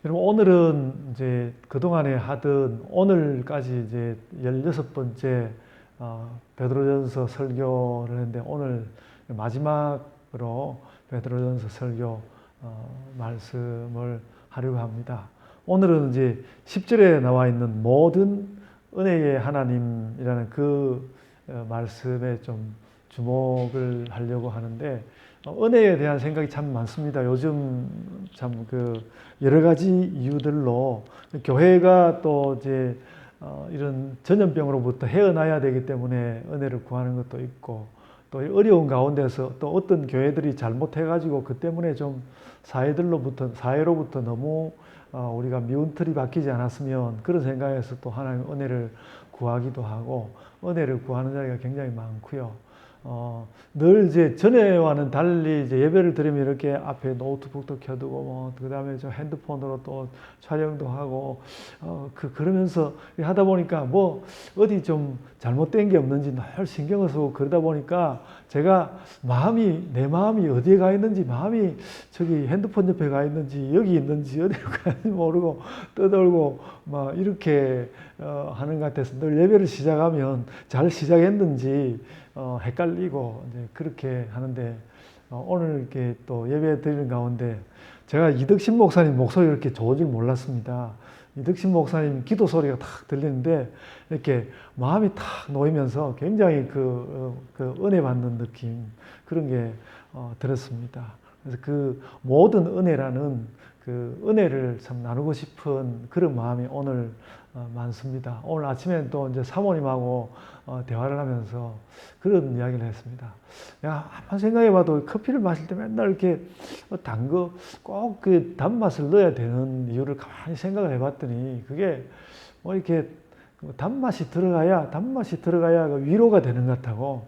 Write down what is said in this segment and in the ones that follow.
여러분 오늘은 이제 그동안에 하던 오늘까지 이제 16번째 베드로전서 설교를 했는데 오늘 마지막으로 베드로전서 설교 말씀을 하려고 합니다. 오늘은 이제 10절에 나와 있는 모든 은혜의 하나님이라는 그 말씀에 좀 주목을 하려고 하는데 은혜에 대한 생각이 참 많습니다. 요즘 참 여러 가지 이유들로 교회가 또 이제 이런 전염병으로부터 헤어나야 되기 때문에 은혜를 구하는 것도 있고 또 어려운 가운데서 또 어떤 교회들이 잘못해가지고 그 때문에 좀 사회로부터 너무 우리가 미운 틀이 바뀌지 않았으면 그런 생각에서 또 하나님 은혜를 구하기도 하고 은혜를 구하는 자리가 굉장히 많고요. 늘 이제 전에와는 달리 이제 예배를 드리면 이렇게 앞에 노트북도 켜두고 그 다음에 저 핸드폰으로 또 촬영도 하고 그러면서 하다 보니까 어디 좀 잘못된 게 없는지 늘 신경을 쓰고 그러다 보니까 제가 내 마음이 어디에 가 있는지 마음이 저기 핸드폰 옆에 가 있는지 여기 있는지 어디로 가는지 모르고 떠돌고 막 이렇게 하는 것 같아서 늘 예배를 시작하면 잘 시작했는지 헷갈리고 이제 그렇게 하는데 오늘 이렇게 또 예배 드리는 가운데 제가 이덕신 목사님 목소리가 이렇게 좋은 줄 몰랐습니다. 이덕신 목사님 기도 소리가 탁 들리는데 이렇게 마음이 탁 놓이면서 굉장히 그 은혜 받는 느낌 그런 게 들었습니다. 그래서 그 모든 은혜라는 그 은혜를 참 나누고 싶은 그런 마음이 오늘 많습니다. 오늘 아침에 또 이제 사모님하고 대화를 하면서 그런 이야기를 했습니다. 야, 한번 생각해봐도 커피를 마실 때 맨날 이렇게 단 거 꼭 그 단맛을 넣어야 되는 이유를 가만히 생각을 해봤더니 그게 이렇게 단맛이 들어가야 위로가 되는 것 같다고.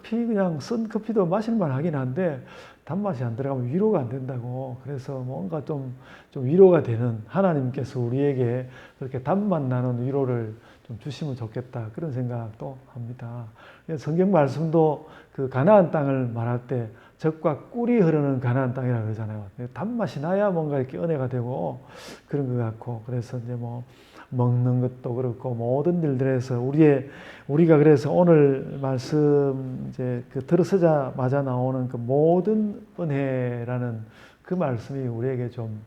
그냥 쓴 커피도 마실만 하긴 한데 단맛이 안 들어가면 위로가 안 된다고. 그래서 뭔가 좀 위로가 되는 하나님께서 우리에게 그렇게 단맛 나는 위로를 좀 주시면 좋겠다. 그런 생각도 합니다. 성경 말씀도 그 가나안 땅을 말할 때 젖과 꿀이 흐르는 가나안 땅이라고 그러잖아요. 단맛이 나야 뭔가 이렇게 은혜가 되고 그런 것 같고. 그래서 이제 먹는 것도 그렇고 모든 일들에서 우리가 그래서 오늘 말씀 이제 들어서자마자 나오는 그 모든 은혜라는 그 말씀이 우리에게 좀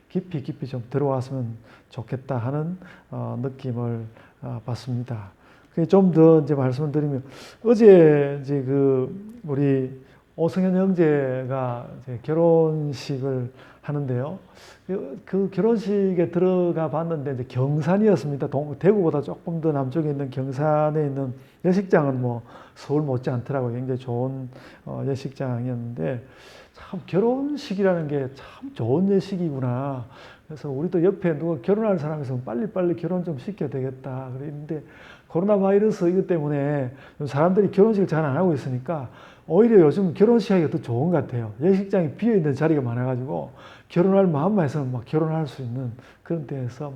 깊이 좀 들어왔으면 좋겠다 하는 느낌을 받습니다. 좀 더 이제 말씀을 드리면 어제 이제 우리 오성현 형제가 이제 결혼식을 하는데요. 그 결혼식에 들어가 봤는데 이제 경산이었습니다. 대구보다 조금 더 남쪽에 있는 경산에 있는 예식장은 서울 못지 않더라고요. 굉장히 좋은 예식장이었는데 참 결혼식이라는 게 참 좋은 예식이구나. 그래서 우리도 옆에 누가 결혼할 사람이 있으면 빨리 결혼 좀 시켜야 되겠다. 그랬는데 코로나 바이러스 이것 때문에 사람들이 결혼식을 잘 안 하고 있으니까 오히려 요즘 결혼식 하기가 더 좋은 것 같아요. 예식장이 비어있는 자리가 많아가지고 결혼할 마음만 있으면 결혼할 수 있는 그런 데에서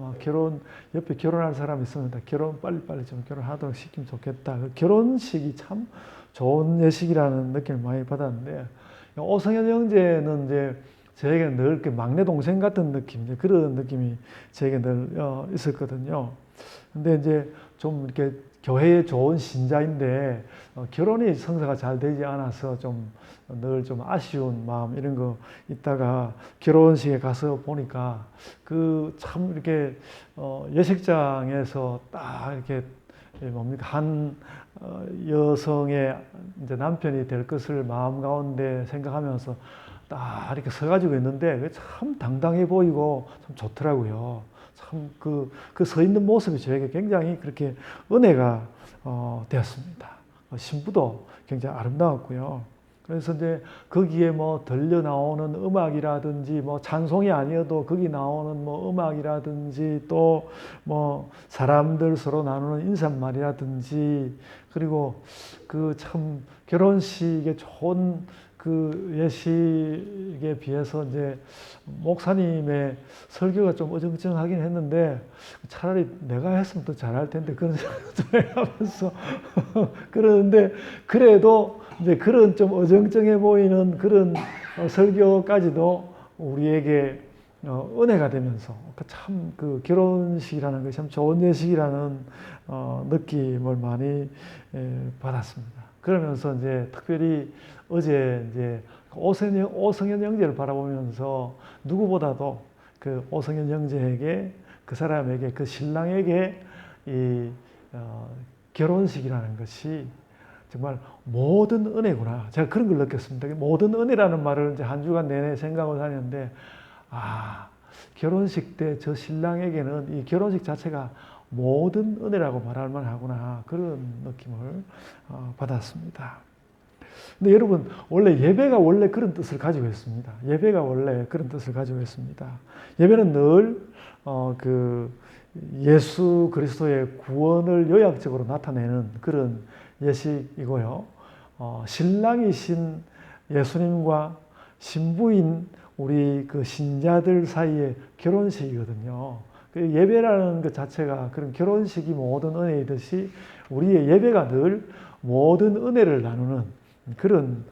옆에 결혼할 사람이 있으면 빨리 좀 결혼하도록 시키면 좋겠다. 결혼식이 참 좋은 예식이라는 느낌을 많이 받았는데 오성현 형제는 이제 저에게는 늘 이렇게 막내 동생 같은 느낌, 그런 느낌이 저에게 늘 있었거든요. 근데 이제 좀 이렇게 교회에 좋은 신자인데 결혼이 성사가 잘 되지 않아서 늘 좀 아쉬운 마음 이런 거 있다가 결혼식에 가서 보니까 참 이렇게 예식장에서 딱 이렇게 한 여성의 이제 남편이 될 것을 마음 가운데 생각하면서 딱 이렇게 서가지고 있는데 참 당당해 보이고 참 좋더라고요. 참 서 있는 모습이 저에게 굉장히 그렇게 은혜가 되었습니다. 신부도 굉장히 아름다웠고요. 그래서 이제 거기에 들려 나오는 음악이라든지 찬송이 아니어도 거기 나오는 음악이라든지 또 사람들 서로 나누는 인사말이라든지 그리고 참 결혼식에 좋은 예식에 비해서 이제 목사님의 설교가 좀 어정쩡하긴 했는데 차라리 내가 했으면 더 잘할 텐데 그런 생각을 하면서 그러는데 그래도 이제 그런 좀 어정쩡해 보이는 그런 설교까지도 우리에게 은혜가 되면서 참 그 결혼식이라는 것이 참 좋은 예식이라는 느낌을 많이 받았습니다. 그러면서 이제 특별히 어제 이제 오성현 형제를 바라보면서 누구보다도 그 오성현 형제에게 그 사람에게 그 신랑에게 이 결혼식이라는 것이 정말 모든 은혜구나. 제가 그런 걸 느꼈습니다. 모든 은혜라는 말을 이제 한 주간 내내 생각을 하는데, 결혼식 때 저 신랑에게는 이 결혼식 자체가 모든 은혜라고 말할 만하구나. 그런 느낌을 받았습니다. 근데 여러분, 원래 예배가 원래 그런 뜻을 가지고 있습니다. 예배가 원래 그런 뜻을 가지고 있습니다. 예배는 늘, 예수 그리스도의 구원을 요약적으로 나타내는 그런 예식이고요. 신랑이신 예수님과 신부인 우리 그 신자들 사이의 결혼식이거든요. 그 예배라는 것 자체가 그런 결혼식이 모든 은혜이듯이 우리의 예배가 늘 모든 은혜를 나누는 그런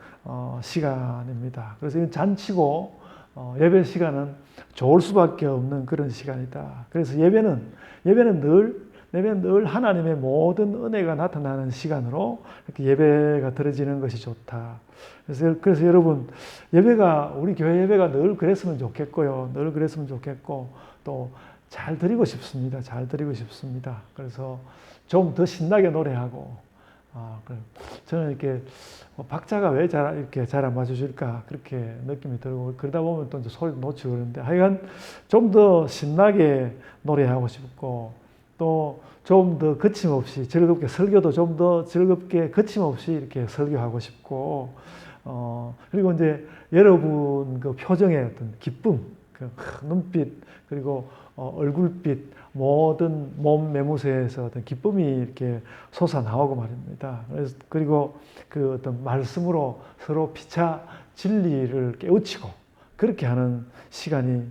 시간입니다. 그래서 이건 잔치고 예배 시간은 좋을 수밖에 없는 그런 시간이다. 그래서 예배는 늘 하나님의 모든 은혜가 나타나는 시간으로 이렇게 예배가 드려지는 것이 좋다. 그래서 여러분, 우리 교회 예배가 늘 그랬으면 좋겠고요. 늘 그랬으면 좋겠고, 또 잘 드리고 싶습니다. 잘 드리고 싶습니다. 그래서 좀 더 신나게 노래하고, 저는 이렇게 박자가 왜 이렇게 잘 안 맞춰질까 그렇게 느낌이 들고, 그러다 보면 또 이제 소리도 놓치고 그러는데, 하여간 좀 더 신나게 노래하고 싶고, 또 좀 더 거침없이 즐겁게 설교도 좀 더 즐겁게 거침없이 이렇게 설교하고 싶고, 그리고 이제 여러분 그 표정의 어떤 기쁨, 그 눈빛, 그리고 얼굴빛, 모든 몸 매무새에서 어떤 기쁨이 이렇게 솟아나오고 말입니다. 그리고 그 어떤 말씀으로 서로 피차 진리를 깨우치고 그렇게 하는 시간이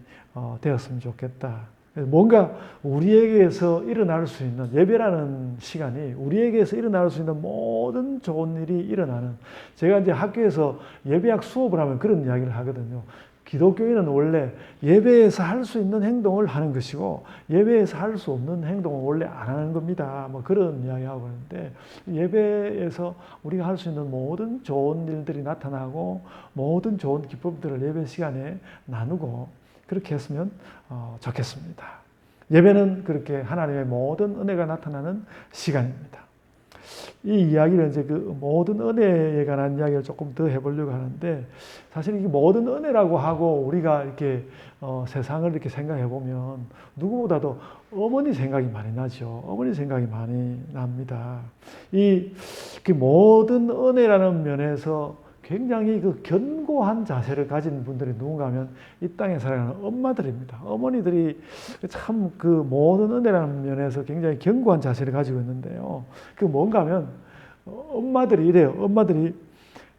되었으면 좋겠다. 뭔가 우리에게서 일어날 수 있는 예배라는 시간이 우리에게서 일어날 수 있는 모든 좋은 일이 일어나는, 제가 이제 학교에서 예배학 수업을 하면 그런 이야기를 하거든요. 기독교인은 원래 예배에서 할 수 있는 행동을 하는 것이고 예배에서 할 수 없는 행동은 원래 안 하는 겁니다. 뭐 그런 이야기하고 있는데, 예배에서 우리가 할 수 있는 모든 좋은 일들이 나타나고 모든 좋은 기쁨들을 예배 시간에 나누고 그렇게 했으면 좋겠습니다. 예배는 그렇게 하나님의 모든 은혜가 나타나는 시간입니다. 이 이야기를 이제 그 모든 은혜에 관한 이야기를 조금 더 해보려고 하는데, 사실 이게 모든 은혜라고 하고 우리가 이렇게 세상을 이렇게 생각해 보면 누구보다도 어머니 생각이 많이 나죠. 어머니 생각이 많이 납니다. 그 모든 은혜라는 면에서 굉장히 그 견고한 자세를 가진 분들이 누군가 하면 이 땅에 살아가는 엄마들입니다. 어머니들이 참 그 모든 은혜라는 면에서 굉장히 견고한 자세를 가지고 있는데요. 그 뭔가 하면 엄마들이 이래요. 엄마들이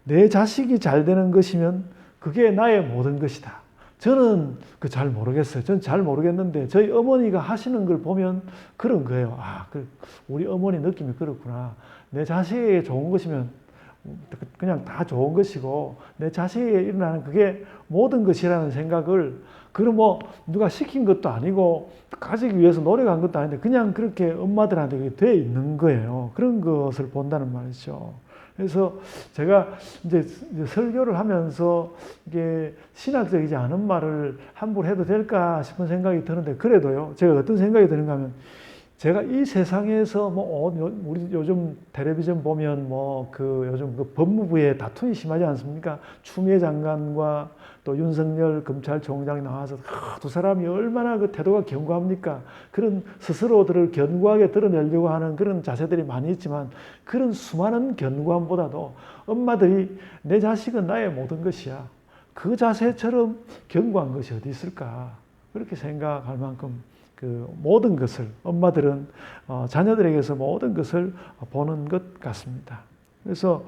내 자식이 잘 되는 것이면 그게 나의 모든 것이다. 저는 그 잘 모르겠어요. 저는 잘 모르겠는데 저희 어머니가 하시는 걸 보면 그런 거예요. 우리 어머니 느낌이 그렇구나. 내 자식에게 좋은 것이면 그냥 다 좋은 것이고 내 자식에게 일어나는 그게 모든 것이라는 생각을, 그럼 뭐 누가 시킨 것도 아니고 가지기 위해서 노력한 것도 아닌데 그냥 그렇게 엄마들한테 돼 있는 거예요. 그런 것을 본다는 말이죠. 그래서 제가 이제 설교를 하면서 이게 신학적이지 않은 말을 함부로 해도 될까 싶은 생각이 드는데, 그래도요, 제가 어떤 생각이 드는가 하면, 제가 이 세상에서 우리 요즘 텔레비전 보면 요즘 그 법무부에 다툼이 심하지 않습니까? 추미애 장관과 또 윤석열 검찰총장이 나와서 두 사람이 얼마나 그 태도가 견고합니까? 그런 스스로들을 견고하게 드러내려고 하는 그런 자세들이 많이 있지만, 그런 수많은 견고함보다도 엄마들이 내 자식은 나의 모든 것이야, 그 자세처럼 견고한 것이 어디 있을까? 그렇게 생각할 만큼 그 모든 것을 엄마들은 자녀들에게서 모든 것을 보는 것 같습니다. 그래서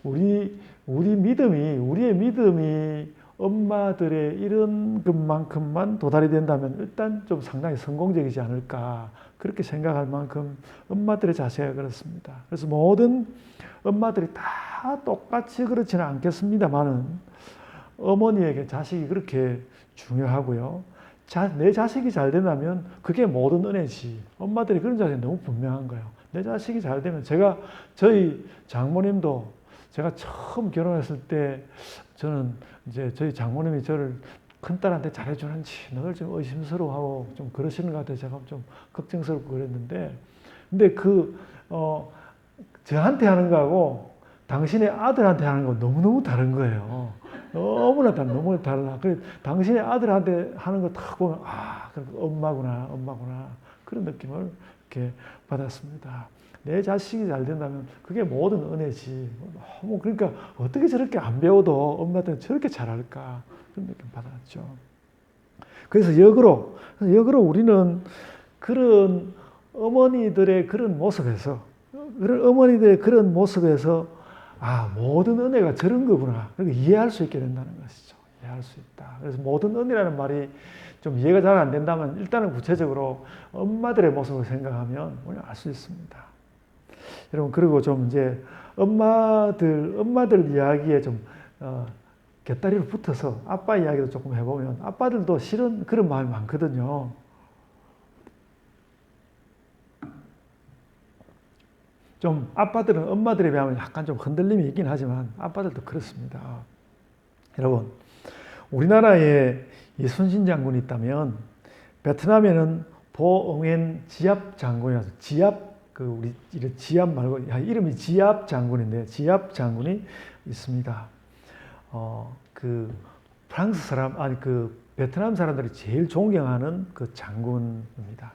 우리의 믿음이 엄마들의 이런 것만큼만 도달이 된다면 일단 좀 상당히 성공적이지 않을까, 그렇게 생각할 만큼 엄마들의 자세가 그렇습니다. 그래서 모든 엄마들이 다 똑같이 그렇지는 않겠습니다만은 어머니에게 자식이 그렇게 중요하고요. 내 자식이 잘 된다면 그게 모든 은혜지. 엄마들이 그런 자세가 너무 분명한 거예요. 내 자식이 잘 되면 저희 장모님도 제가 처음 결혼했을 때 저는 이제 저희 장모님이 저를 큰딸한테 잘해주는지 늘 좀 의심스러워하고 좀 그러시는 것 같아서 제가 좀 걱정스럽고 그랬는데 근데 저한테 하는 거하고 당신의 아들한테 하는 거 너무너무 다른 거예요. 너무 달라. 그래, 당신의 아들한테 하는 거 딱 보면, 엄마구나. 그런 느낌을 이렇게 받았습니다. 내 자식이 잘 된다면 그게 모든 은혜지. 그러니까 어떻게 저렇게 안 배워도 엄마한테 저렇게 잘할까. 그런 느낌 받았죠. 그래서 역으로 우리는 그런 어머니들의 그런 모습에서 모든 은혜가 저런 거구나. 그러니까 이해할 수 있게 된다는 것이죠. 이해할 수 있다. 그래서 모든 은혜라는 말이 좀 이해가 잘 안 된다면 일단은 구체적으로 엄마들의 모습을 생각하면 우리는 알 수 있습니다. 여러분, 그리고 좀 이제 엄마들 이야기에 좀, 곁다리를 붙어서 아빠 이야기도 조금 해보면 아빠들도 실은 그런 마음이 많거든요. 좀 아빠들은 엄마들에 비하면 약간 좀 흔들림이 있긴 하지만 아빠들도 그렇습니다. 여러분, 우리나라에 이순신 장군이 있다면 베트남에는 보응엔 지압 장군이라서 우리 지압 말고 이름이 지압 장군인데 지압 장군이 있습니다. 베트남 사람들이 제일 존경하는 그 장군입니다.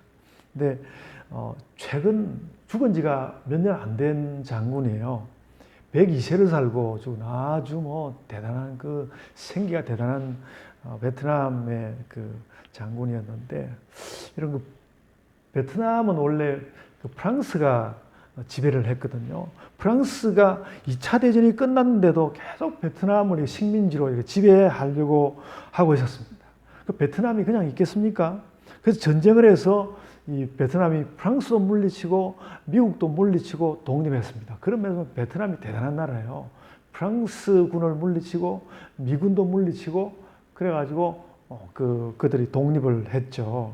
근데 최근 죽은 지가 몇 년 안 된 장군이에요. 102세를 살고 아주 대단한 생기가 대단한 베트남의 그 장군이었는데 이런 베트남은 원래 프랑스가 지배를 했거든요. 프랑스가 2차 대전이 끝났는데도 계속 베트남을 식민지로 이렇게 지배하려고 하고 있었습니다. 베트남이 그냥 있겠습니까? 그래서 전쟁을 해서 이 베트남이 프랑스도 물리치고 미국도 물리치고 독립했습니다. 그러면서 베트남이 대단한 나라예요. 프랑스군을 물리치고 미군도 물리치고 그래가지고 그들이 독립을 했죠.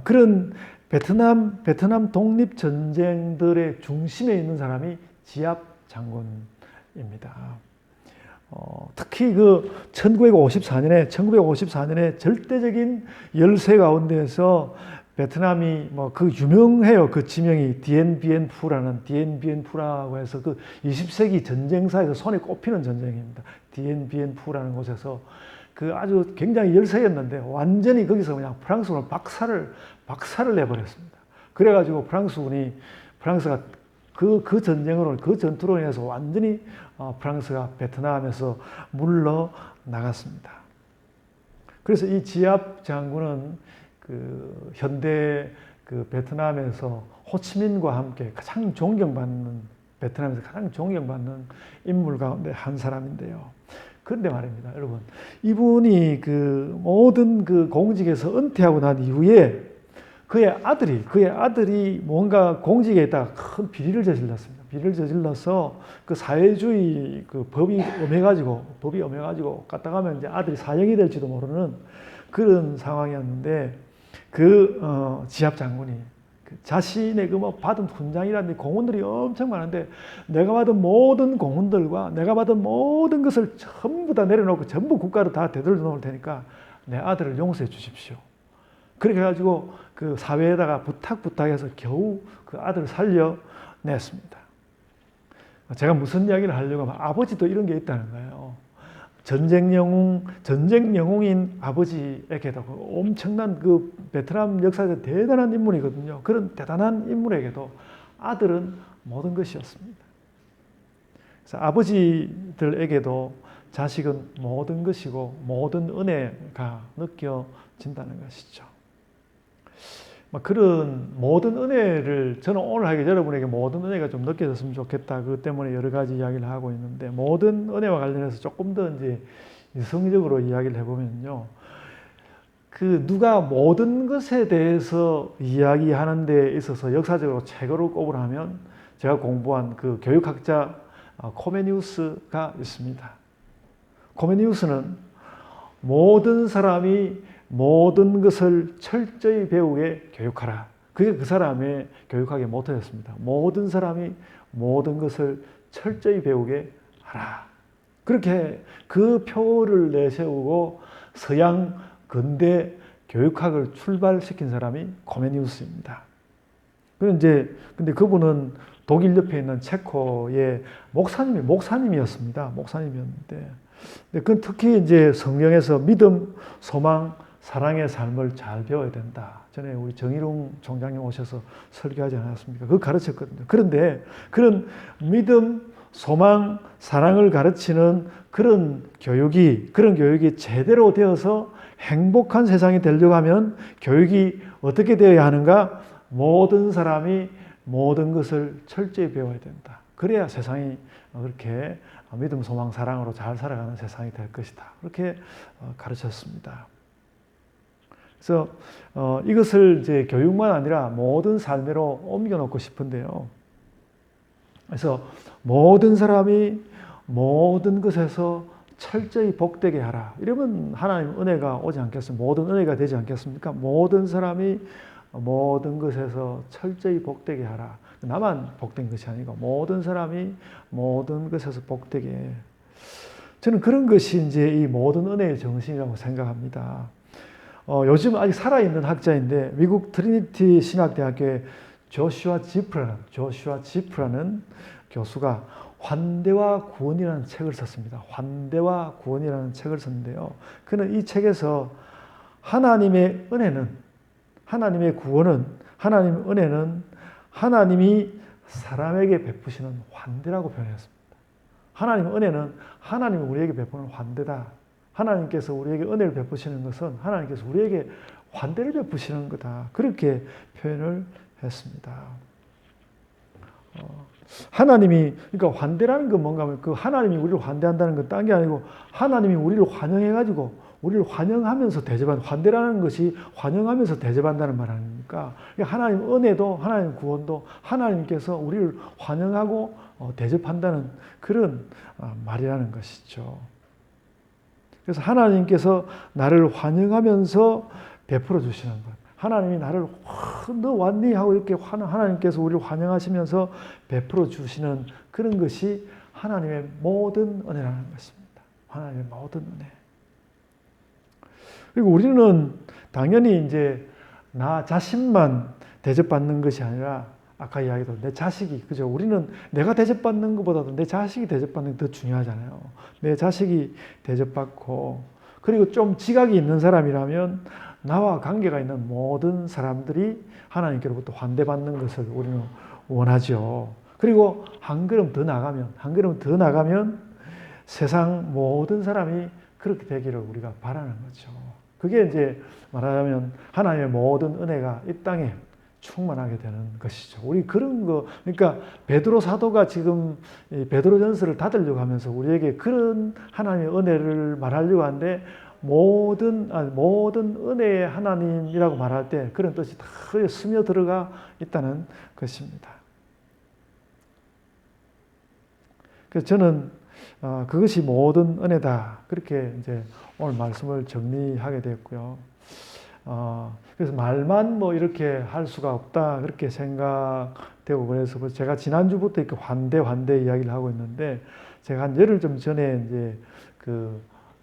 그런 베트남 독립 전쟁들의 중심에 있는 사람이 지압 장군입니다. 특히 1954년에 절대적인 열세 가운데에서 베트남이 유명해요. 그 지명이 디엔비엔푸라고 해서 20세기 전쟁사에서 손에 꼽히는 전쟁입니다. 디엔비엔푸라는 곳에서 아주 굉장히 열세였는데 완전히 거기서 그냥 프랑스군을 박살을 내버렸습니다. 그래가지고 프랑스가 그 전투로 인해서 완전히 프랑스가 베트남에서 물러나갔습니다. 그래서 이 지압 장군은 현대 베트남에서 호치민과 함께 베트남에서 가장 존경받는 인물 가운데 한 사람인데요. 그런데 말입니다, 여러분. 이분이 모든 공직에서 은퇴하고 난 이후에 그의 아들이 뭔가 공직에 있다가 큰 비리를 저질렀습니다. 비리를 저질러서 사회주의 법이 엄해가지고 갔다 가면 이제 아들이 사형이 될지도 모르는 그런 상황이었는데 지압 장군이 자신의 받은 훈장이라든지 공헌들이 엄청 많은데 내가 받은 모든 공헌들과 내가 받은 모든 것을 전부 다 내려놓고 전부 국가로 다 되돌려 놓을 테니까 내 아들을 용서해 주십시오. 그렇게 해가지고 사회에다가 부탁해서 겨우 그 아들을 살려냈습니다. 제가 무슨 이야기를 하려고 하면 아버지도 이런 게 있다는 거예요. 전쟁 영웅인 아버지에게도 엄청난 베트남 역사에서 대단한 인물이거든요. 그런 대단한 인물에게도 아들은 모든 것이었습니다. 그래서 아버지들에게도 자식은 모든 것이고 모든 은혜가 느껴진다는 것이죠. 그런 모든 은혜를 저는 오늘 여러분에게 모든 은혜가 좀 느껴졌으면 좋겠다. 그것 때문에 여러 가지 이야기를 하고 있는데 모든 은혜와 관련해서 조금 더 이제 이성적으로 이야기를 해보면요. 누가 모든 것에 대해서 이야기하는 데 있어서 역사적으로 최고로 꼽으라면 제가 공부한 교육학자 코메니우스가 있습니다. 코메니우스는 모든 사람이 모든 것을 철저히 배우게 교육하라. 그게 그 사람의 교육학의 모토였습니다. 모든 사람이 모든 것을 철저히 배우게 하라. 그렇게 그 표를 내세우고 서양 근대 교육학을 출발시킨 사람이 코메니우스입니다. 근데 그분은 독일 옆에 있는 체코의 목사님이었습니다. 목사님이었는데, 그건 특히 이제 성경에서 믿음, 소망, 사랑의 삶을 잘 배워야 된다. 전에 우리 정일웅 총장님 오셔서 설교하지 않았습니까? 그거 가르쳤거든요. 그런데 그런 믿음, 소망, 사랑을 가르치는 그런 교육이 제대로 되어서 행복한 세상이 되려고 하면 교육이 어떻게 되어야 하는가? 모든 사람이 모든 것을 철저히 배워야 된다. 그래야 세상이 그렇게 믿음, 소망, 사랑으로 잘 살아가는 세상이 될 것이다. 그렇게 가르쳤습니다. 그래서 이것을 이제 교육만 아니라 모든 삶으로 옮겨놓고 싶은데요. 그래서 모든 사람이 모든 것에서 철저히 복되게 하라. 이러면 하나님 은혜가 오지 않겠습니까? 모든 은혜가 되지 않겠습니까? 모든 사람이 모든 것에서 철저히 복되게 하라. 나만 복된 것이 아니고 모든 사람이 모든 것에서 복되게. 저는 그런 것이 이제 이 모든 은혜의 정신이라고 생각합니다. 요즘 아직 살아있는 학자인데 미국 트리니티 신학대학교의 조슈아 지프라는 교수가 환대와 구원이라는 책을 썼습니다. 환대와 구원이라는 책을 썼는데요. 그는 이 책에서 하나님의 은혜는, 하나님의 구원은, 하나님의 은혜는 하나님이 사람에게 베푸시는 환대라고 표현했습니다. 하나님의 은혜는 하나님이 우리에게 베푸는 환대다. 하나님께서 우리에게 은혜를 베푸시는 것은 하나님께서 우리에게 환대를 베푸시는 거다. 그렇게 표현을 했습니다. 하나님이, 그러니까 환대라는 건 뭔가 하면 그 하나님이 우리를 환대한다는 건 딴 게 아니고 하나님이 우리를 환영해가지고 우리를 환영하면서 환대라는 것이 환영하면서 대접한다는 말 아닙니까? 하나님 은혜도 하나님 구원도 하나님께서 우리를 환영하고 대접한다는 그런 말이라는 것이죠. 그래서 하나님께서 나를 환영하면서 베풀어 주시는 것. 하나님이 나를 너 왔니? 하고 이렇게 하나님께서 우리를 환영하시면서 베풀어 주시는 그런 것이 하나님의 모든 은혜라는 것입니다. 하나님의 모든 은혜. 그리고 우리는 당연히 이제 나 자신만 대접받는 것이 아니라 아까 이야기했던 내 자식이, 그죠? 우리는 내가 대접받는 것보다도 내 자식이 대접받는 게 더 중요하잖아요. 내 자식이 대접받고, 그리고 좀 지각이 있는 사람이라면 나와 관계가 있는 모든 사람들이 하나님께로부터 환대받는 것을 우리는 원하죠. 그리고 한 걸음 더 나가면 세상 모든 사람이 그렇게 되기를 우리가 바라는 거죠. 그게 이제 말하자면 하나님의 모든 은혜가 이 땅에 충만하게 되는 것이죠. 우리 그런 거, 그러니까 베드로 사도가 지금 베드로전서를 닫으려고 하면서 우리에게 그런 하나님의 은혜를 말하려고 하는데 모든 은혜의 하나님이라고 말할 때 그런 뜻이 다 스며 들어가 있다는 것입니다. 그래서 저는 그것이 모든 은혜다. 그렇게 이제 오늘 말씀을 정리하게 되었고요. 그래서 말만 뭐 이렇게 할 수가 없다. 그렇게 생각되고 그래서 제가 지난주부터 이렇게 환대 이야기를 하고 있는데 제가 한 열흘 좀 전에 이제 그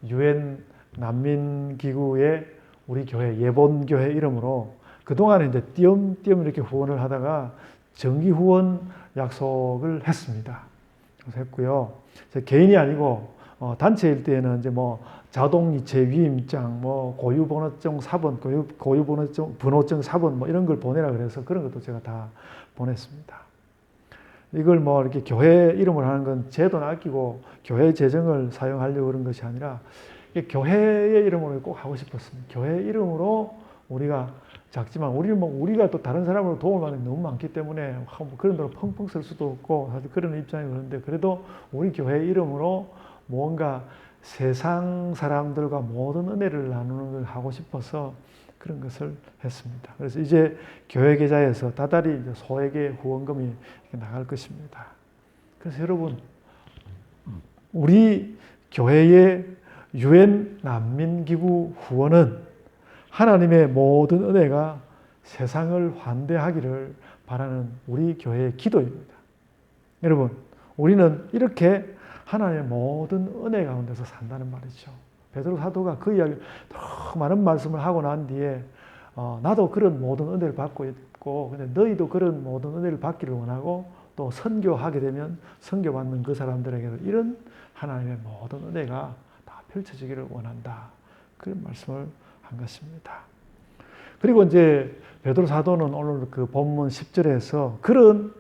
UN 난민기구의 우리 교회, 예본교회 이름으로 그동안에 이제 띄엄띄엄 이렇게 후원을 하다가 정기 후원 약속을 했습니다. 그래서 했고요. 개인이 아니고 단체일 때에는 이제 뭐 자동이체 위임장, 뭐 고유번호증 4번, 고유번호증 4번 뭐 이런 걸 보내라 그래서 그런 것도 제가 다 보냈습니다. 이걸 뭐 이렇게 교회 이름을 하는 건 제 돈 아끼고 교회 재정을 사용하려고 그런 것이 아니라 교회의 이름으로 꼭 하고 싶었습니다. 교회 이름으로 우리가 작지만 우리가 또 다른 사람으로 도움을 받는 게 너무 많기 때문에 그런 데로 펑펑 쓸 수도 없고 사실 그런 입장이 그런데 그래도 우리 교회 이름으로 뭔가 세상 사람들과 모든 은혜를 나누는 걸 하고 싶어서 그런 것을 했습니다. 그래서 이제 교회 계좌에서 다달이 이제 소액의 후원금이 이렇게 나갈 것입니다. 그래서 여러분, 우리 교회의 UN 난민기구 후원은 하나님의 모든 은혜가 세상을 환대하기를 바라는 우리 교회의 기도입니다. 여러분, 우리는 이렇게 하나님의 모든 은혜 가운데서 산다는 말이죠. 베드로 사도가 그 이야기 더 많은 말씀을 하고 난 뒤에 나도 그런 모든 은혜를 받고 있고 근데 너희도 그런 모든 은혜를 받기를 원하고 또 선교하게 되면 선교받는 그 사람들에게도 이런 하나님의 모든 은혜가 다 펼쳐지기를 원한다. 그런 말씀을 한 것입니다. 그리고 이제 베드로 사도는 오늘 그 본문 10절에서 그런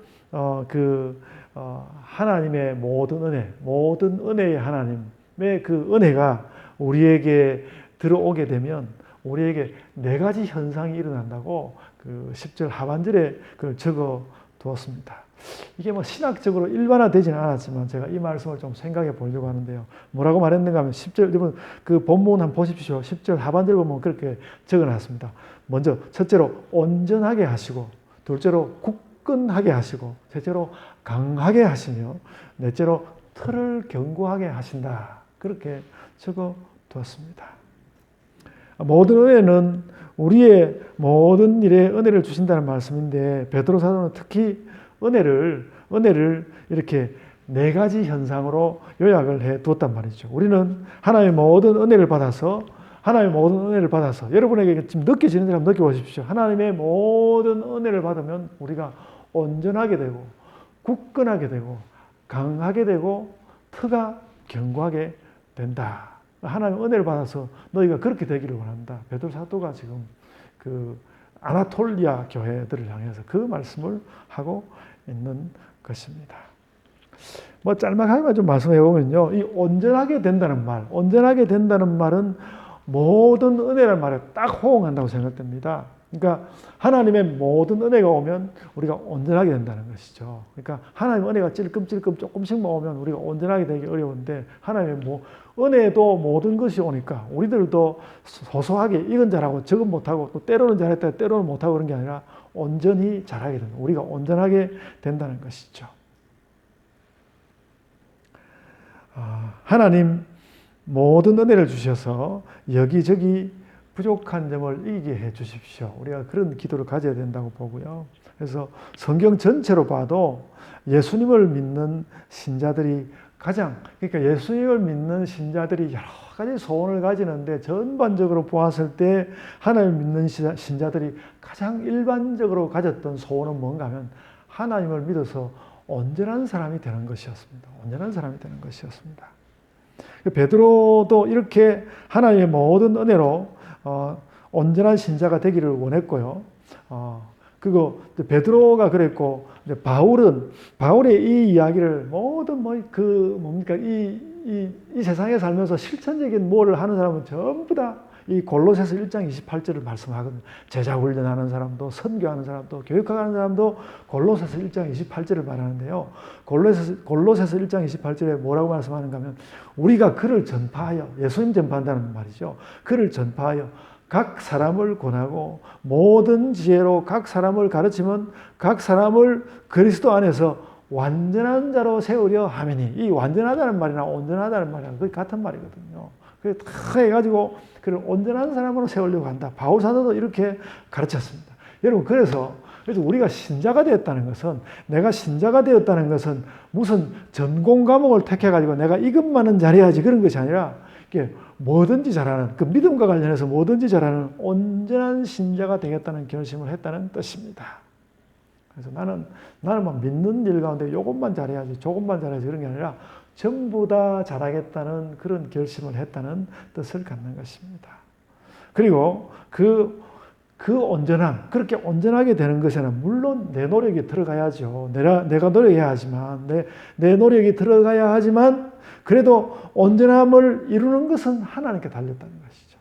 하나님의 모든 은혜, 모든 은혜의 하나님의 그 은혜가 우리에게 들어오게 되면 우리에게 네 가지 현상이 일어난다고 그 10절 하반절에 그걸 적어 두었습니다. 이게 뭐 신학적으로 일반화되지는 않았지만 제가 이 말씀을 좀 생각해 보려고 하는데요. 뭐라고 말했는가 하면 10절, 여러분 그 본문 한번 보십시오. 10절 하반절 보면 그렇게 적어 놨습니다. 먼저 첫째로 온전하게 하시고, 둘째로 굳건하게 하시고, 셋째로 강하게 하시며, 넷째로 틀을 견고하게 하신다. 그렇게 적어 두었습니다. 모든 은혜는 우리의 모든 일에 은혜를 주신다는 말씀인데 베드로 사도는 특히 은혜를 이렇게 네 가지 현상으로 요약을 해 두었단 말이죠. 우리는 하나님의 모든 은혜를 받아서 여러분에게 지금 느껴지는 대로 한번 느껴보십시오. 하나님의 모든 은혜를 받으면 우리가 온전하게 되고 굳건하게 되고 강하게 되고 터가 견고하게 된다. 하나님의 은혜를 받아서 너희가 그렇게 되기를 원한다. 베드로 사도가 지금 그 아나톨리아 교회들을 향해서 그 말씀을 하고 있는 것입니다. 뭐 짤막하게만 좀 말씀해 보면요. 이 온전하게 된다는 말은 모든 은혜라는 말에 딱 호응한다고 생각됩니다. 그러니까 하나님의 모든 은혜가 오면 우리가 온전하게 된다는 것이죠. 그러니까 하나님의 은혜가 찔끔찔끔 조금씩만 오면 우리가 온전하게 되기 어려운데 하나님의 은혜도 모든 것이 오니까 우리들도 소소하게 이건 잘하고 저건 못하고 또 때로는 잘했다 때로는 못하고 그런 게 아니라 온전히 잘하게 된다. 우리가 온전하게 된다는 것이죠. 하나님 모든 은혜를 주셔서 여기저기 부족한 점을 이기게 해 주십시오. 우리가 그런 기도를 가져야 된다고 보고요. 그래서 성경 전체로 봐도 예수님을 믿는 신자들이 그러니까 예수님을 믿는 신자들이 여러 가지 소원을 가지는데 전반적으로 보았을 때 하나님을 믿는 신자들이 가장 일반적으로 가졌던 소원은 뭔가 하면 하나님을 믿어서 온전한 사람이 되는 것이었습니다. 온전한 사람이 되는 것이었습니다. 베드로도 이렇게 하나님의 모든 은혜로 온전한 신자가 되기를 원했고요. 베드로가 그랬고, 바울의 이 이야기를 모든 이 세상에 살면서 실천적인 뭐를 하는 사람은 전부 다 이 골로새서 1장 28절을 말씀하거든요. 제자 훈련하는 사람도, 선교하는 사람도, 교육하는 사람도 골로새서 1장 28절을 말하는데요. 골로새서 1장 28절에 뭐라고 말씀하는가 하면 우리가 그를 전파하여, 예수님 전파한다는 말이죠. 그를 전파하여 각 사람을 권하고 모든 지혜로 각 사람을 가르치면 각 사람을 그리스도 안에서 완전한 자로 세우려 하매니, 이 완전하다는 말이나 온전하다는 말이랑 거의 같은 말이거든요. 그래 다 해가지고 그를 온전한 사람으로 세우려고 한다. 바울 사도도 이렇게 가르쳤습니다. 여러분, 그래서 우리가 신자가 되었다는 것은, 내가 신자가 되었다는 것은 무슨 전공 과목을 택해가지고 내가 이것만은 잘해야지 그런 것이 아니라 이게 뭐든지 잘하는, 그 믿음과 관련해서 뭐든지 잘하는 온전한 신자가 되겠다는 결심을 했다는 뜻입니다. 그래서 나는 믿는 일 가운데 이것만 잘해야지 저것만 잘해야지 그런 게 아니라 전부 다 잘하겠다는 그런 결심을 했다는 뜻을 갖는 것입니다. 그리고 그 온전함, 그렇게 온전하게 되는 것에는 물론 내 노력이 들어가야죠. 내가 노력해야 하지만, 내 노력이 들어가야 하지만, 그래도 온전함을 이루는 것은 하나님께 달렸다는 것이죠.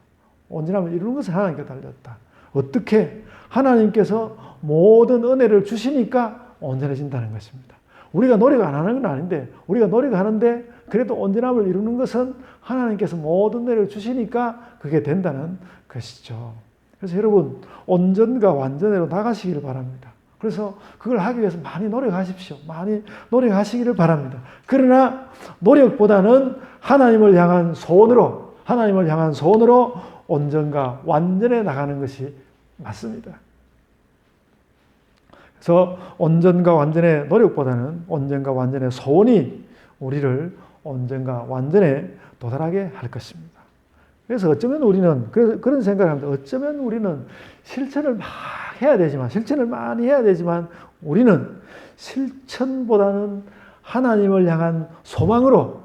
온전함을 이루는 것은 하나님께 달렸다. 어떻게? 하나님께서 모든 은혜를 주시니까 온전해진다는 것입니다. 우리가 노력 안 하는 건 아닌데, 우리가 노력하는데 그래도 온전함을 이루는 것은 하나님께서 모든 은혜를 주시니까 그게 된다는 것이죠. 그래서 여러분, 온전과 완전으로 나가시기를 바랍니다. 그래서 그걸 하기 위해서 많이 노력하십시오. 많이 노력하시기를 바랍니다. 그러나 노력보다는 하나님을 향한 소원으로 온전과 완전에 나가는 것이 맞습니다. 그래서 온전과 완전의 노력보다는 온전과 완전의 소원이 우리를 온전과 완전에 도달하게 할 것입니다. 그래서 어쩌면 우리는 그런 생각을 합니다. 어쩌면 우리는 실천을 막 해야 되지만, 실천을 많이 해야 되지만 우리는 실천보다는 하나님을 향한 소망으로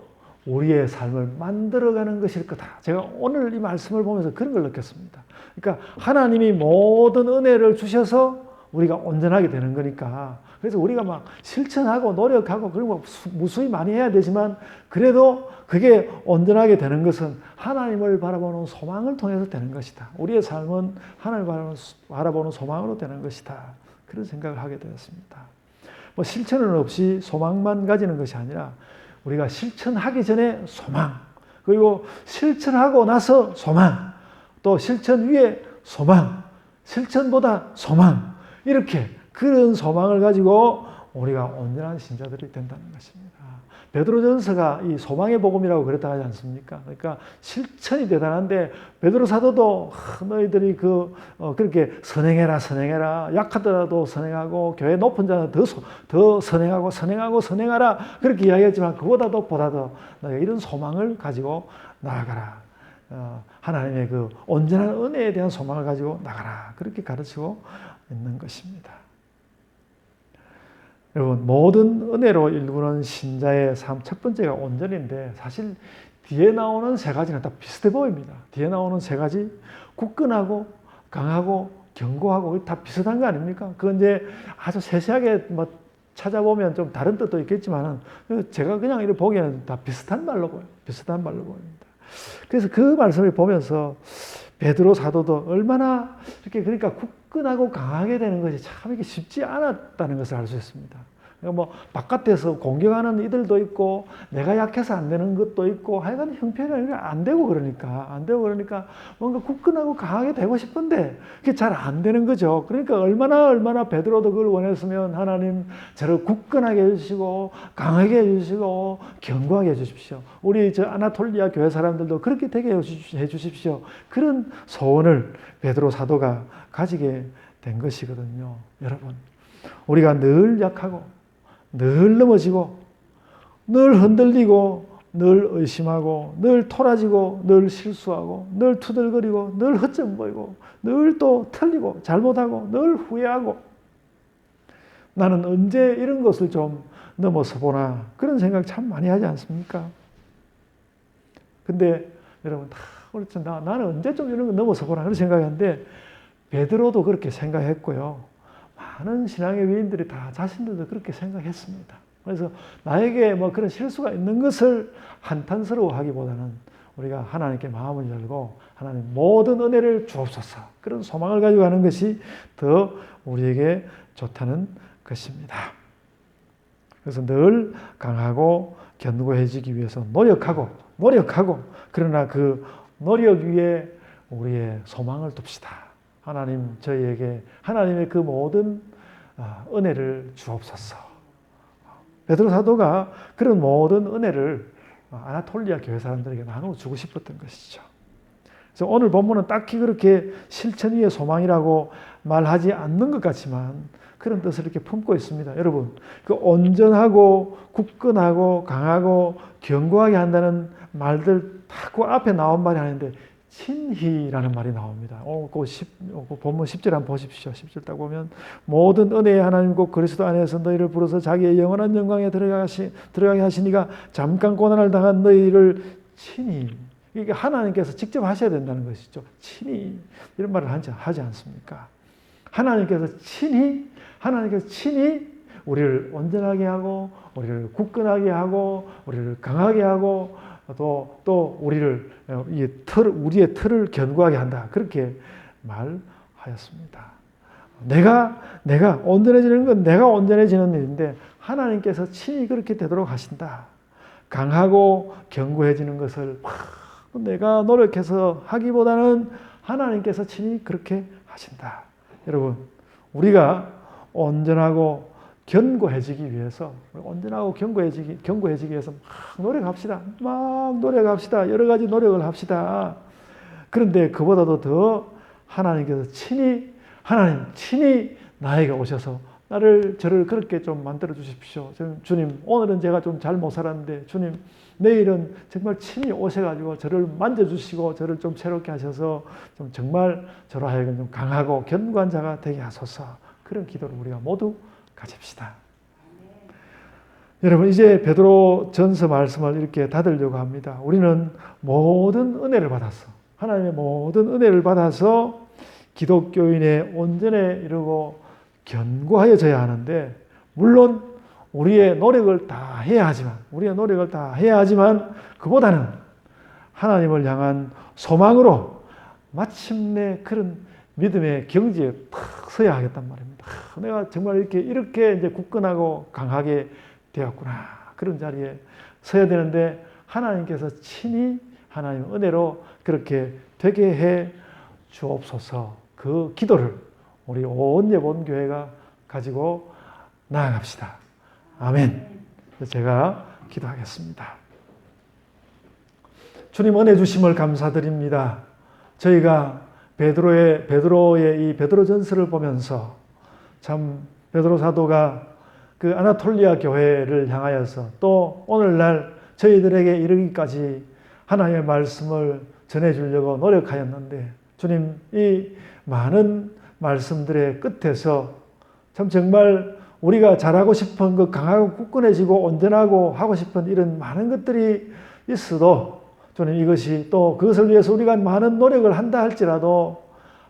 우리의 삶을 만들어가는 것일 거다. 제가 오늘 이 말씀을 보면서 그런 걸 느꼈습니다. 그러니까 하나님이 모든 은혜를 주셔서 우리가 온전하게 되는 거니까. 그래서 우리가 막 실천하고 노력하고 그런 거 무수히 많이 해야 되지만 그래도 그게 온전하게 되는 것은 하나님을 바라보는 소망을 통해서 되는 것이다. 우리의 삶은 하나님을 바라보는 소망으로 되는 것이다. 그런 생각을 하게 되었습니다. 뭐 실천은 없이 소망만 가지는 것이 아니라 우리가 실천하기 전에 소망, 그리고 실천하고 나서 소망, 또 실천 위에 소망, 실천보다 소망, 이렇게 그런 소망을 가지고 우리가 온전한 신자들이 된다는 것입니다. 베드로전서가 이 소망의 복음이라고 그랬다 하지 않습니까? 그러니까 실천이 대단한데 베드로 사도도 너희들이 그렇게 선행해라 약하더라도 선행하고 교회 높은 자는 더 선행하라 그렇게 이야기했지만 그보다도 너희가 이런 소망을 가지고 나아가라. 하나님의 그 온전한 은혜에 대한 소망을 가지고 나가라. 그렇게 가르치고 있는 것입니다. 여러분, 모든 은혜로 일구는 신자의 삶 첫 번째가 온전인데 사실 뒤에 나오는 세 가지는 다 비슷해 보입니다. 뒤에 나오는 세 가지, 굳건하고 강하고 견고하고 다 비슷한 거 아닙니까? 그건 이제 아주 세세하게 뭐 찾아보면 좀 다른 뜻도 있겠지만은 제가 그냥 이렇게 보기에는 다 비슷한 말로 보여요. 비슷한 말로 보입니다. 그래서 그 말씀을 보면서 베드로 사도도 얼마나 이렇게 그러니까 굳건하고 강하게 되는 것이 참 이게 쉽지 않았다는 것을 알 수 있습니다. 그러니까 뭐 바깥에서 공격하는 이들도 있고 내가 약해서 안 되는 것도 있고 하여간 형편이 안 되고 그러니까 뭔가 굳건하고 강하게 되고 싶은데 그게 잘 안 되는 거죠. 그러니까 얼마나 베드로도 그걸 원했으면 하나님 저를 굳건하게 해주시고 강하게 해주시고 견고하게 해주십시오. 우리 저 아나톨리아 교회 사람들도 그렇게 되게 해주십시오. 그런 소원을 베드로 사도가 가지게 된 것이거든요. 여러분, 우리가 늘 약하고 늘 넘어지고 늘 흔들리고 늘 의심하고 늘 토라지고 늘 실수하고 늘 투덜거리고 늘 허점 보이고 늘 또 틀리고 잘못하고 늘 후회하고 나는 언제 이런 것을 좀 넘어서 보나 그런 생각 참 많이 하지 않습니까? 근데 여러분 다 그렇죠. 나는 언제 좀 이런 거 넘어서 보나 그런 생각하는데 베드로도 그렇게 생각했고요. 많은 신앙의 위인들이 다 자신들도 그렇게 생각했습니다. 그래서 나에게 뭐 그런 실수가 있는 것을 한탄스러워하기보다는 우리가 하나님께 마음을 열고 하나님 모든 은혜를 주옵소서 그런 소망을 가지고 가는 것이 더 우리에게 좋다는 것입니다. 그래서 늘 강하고 견고해지기 위해서 노력하고 그러나 그 노력 위에 우리의 소망을 둡시다. 하나님 저희에게 하나님의 그 모든 은혜를 주옵소서. 베드로 사도가 그런 모든 은혜를 아나톨리아 교회 사람들에게 나누어 주고 싶었던 것이죠. 그래서 오늘 본문은 딱히 그렇게 실천 위의 소망이라고 말하지 않는 것 같지만 그런 뜻을 이렇게 품고 있습니다. 여러분, 그 온전하고 굳건하고 강하고 견고하게 한다는 말들 다 그 앞에 나온 말이 아닌데 친히라는 말이 나옵니다. 그 본문 10절 한번 보십시오. 10절 딱 보면 모든 은혜의 하나님 곧 그리스도 안에서 너희를 부르서 자기의 영원한 영광에 들어가게 하시니가 잠깐 고난을 당한 너희를 친히 이게 하나님께서 직접 하셔야 된다는 것이죠. 친히 이런 말을 하지 않습니까? 하나님께서 친히 우리를 온전하게 하고 우리를 굳건하게 하고 우리를 강하게 하고 또 우리를 우리의 틀을 견고하게 한다. 그렇게 말하였습니다. 내가 온전해지는 건 내가 온전해지는 일인데 하나님께서 친히 그렇게 되도록 하신다. 강하고 견고해지는 것을 내가 노력해서 하기보다는 하나님께서 친히 그렇게 하신다. 여러분, 우리가 온전하고 견고해지기 위해서 온전하고 견고해지기 위해서 막 노력합시다. 여러 가지 노력을 합시다. 그런데 그보다도 더 하나님께서 친히 나에게 오셔서 저를 그렇게 좀 만들어 주십시오. 주님, 오늘은 제가 좀 잘 못 살았는데 주님, 내일은 정말 친히 오셔가지고 저를 만져주시고 저를 좀 새롭게 하셔서 좀 정말 저로 하여금 좀 강하고 견고한 자가 되게 하소서. 그런 기도를 우리가 모두 가집시다. 여러분, 이제 베드로 전서 말씀을 이렇게 닫으려고 합니다. 우리는 모든 은혜를 받았어. 하나님의 모든 은혜를 받아서 기독교인의 온전에 이르고 견고하여져야 하는데, 물론 우리의 노력을 다 해야 하지만 그보다는 하나님을 향한 소망으로 마침내 그런 믿음의 경지에 탁 서야 하겠단 말입니다. 내가 정말 이렇게 이제 굳건하고 강하게 되었구나. 그런 자리에 서야 되는데, 하나님께서 친히 하나님의 은혜로 그렇게 되게 해 주옵소서. 그 기도를 우리 온 예본교회가 가지고 나아갑시다. 아멘. 제가 기도하겠습니다. 주님, 은혜 주심을 감사드립니다. 저희가 베드로의 이 베드로전서를 보면서 참 베드로 사도가 그 아나톨리아 교회를 향하여서 또 오늘날 저희들에게 이르기까지 하나님의 말씀을 전해주려고 노력하였는데, 주님, 이 많은 말씀들의 끝에서 참 정말 우리가 잘하고 싶은 그 강하고 굳건해지고 온전하고 하고 싶은 이런 많은 것들이 있어도, 주님, 이것이 또 그것을 위해서 우리가 많은 노력을 한다 할지라도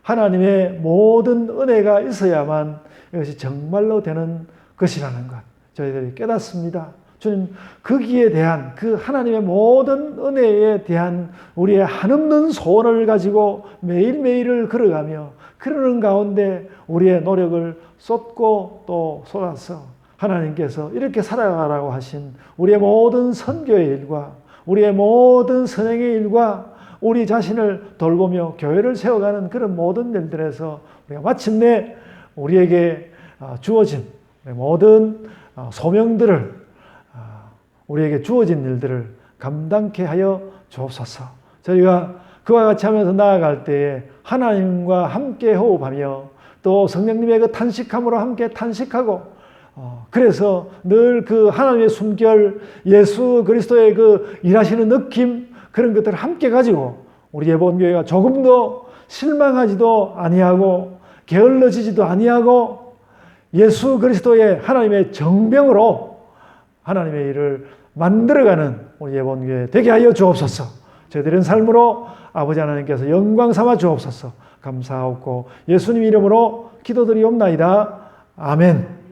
하나님의 모든 은혜가 있어야만 이것이 정말로 되는 것이라는 것 저희들이 깨닫습니다. 주님, 거기에 대한 그 하나님의 모든 은혜에 대한 우리의 한없는 소원을 가지고 매일매일을 걸어가며 그러는 가운데 우리의 노력을 쏟고 또 쏟아서 하나님께서 이렇게 살아가라고 하신 우리의 모든 선교의 일과 우리의 모든 선행의 일과 우리 자신을 돌보며 교회를 세워가는 그런 모든 일들에서 우리가 마침내 우리에게 주어진 모든 소명들을, 우리에게 주어진 일들을 감당케 하여 주옵소서. 저희가 그와 같이 하면서 나아갈 때에 하나님과 함께 호흡하며 또 성령님의 그 탄식함으로 함께 탄식하고, 그래서 늘 그 하나님의 숨결, 예수 그리스도의 그 일하시는 느낌, 그런 것들을 함께 가지고 우리 예본교회가 조금도 실망하지도 아니하고 게을러지지도 아니하고 예수 그리스도의 하나님의 정병으로 하나님의 일을 만들어가는 우리 예본교회 되게 하여 주옵소서. 저희들은 삶으로 아버지 하나님께서 영광 삼아 주옵소서. 감사하옵고 예수님 이름으로 기도드리옵나이다. 아멘.